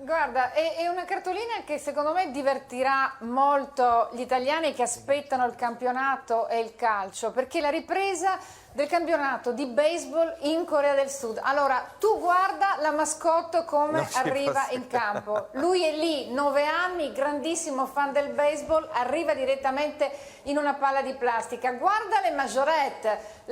Guarda, è una cartolina che secondo me divertirà molto gli italiani che aspettano il campionato e il calcio, perché la ripresa del campionato di baseball in Corea del Sud. Allora, tu guarda la mascotte come arriva in campo. Lui è lì, 9 anni, grandissimo fan del baseball, arriva direttamente in una palla di plastica. Guarda le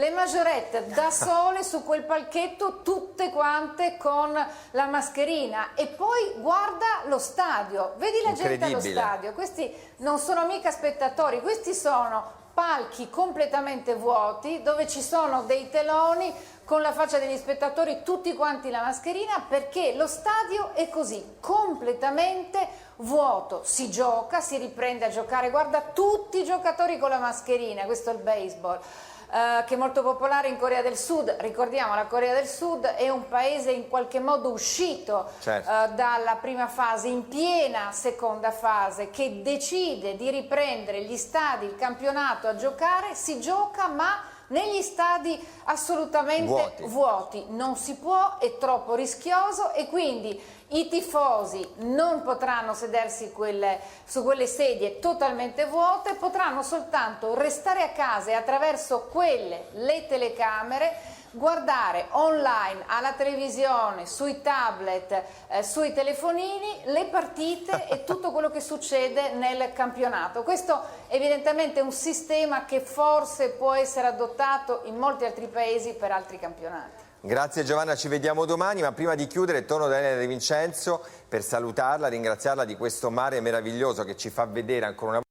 majorette da sole su quel palchetto, tutte quante con la mascherina. E poi guarda lo stadio, vedi la gente allo stadio. Questi non sono mica spettatori, questi sono palchi completamente vuoti dove ci sono dei teloni con la faccia degli spettatori, tutti quanti la mascherina, perché lo stadio è così, completamente vuoto. Si gioca, si riprende a giocare, guarda tutti i giocatori con la mascherina, questo è il baseball. Che è molto popolare in Corea del Sud. Ricordiamo, la Corea del Sud è un paese in qualche modo uscito dalla prima fase, in piena seconda fase, che decide di riprendere gli stadi, il campionato a giocare. Si gioca ma negli stadi assolutamente vuoti. Non si può, è troppo rischioso, e quindi i tifosi non potranno sedersi su quelle sedie totalmente vuote, potranno soltanto restare a casa e attraverso le telecamere guardare online, alla televisione, sui tablet, sui telefonini, le partite e tutto quello che succede nel campionato. Questo evidentemente è un sistema che forse può essere adottato in molti altri paesi per altri campionati. Grazie Giovanna, ci vediamo domani, ma prima di chiudere torno da Elena De Vincenzo per salutarla, ringraziarla di questo mare meraviglioso che ci fa vedere ancora una volta.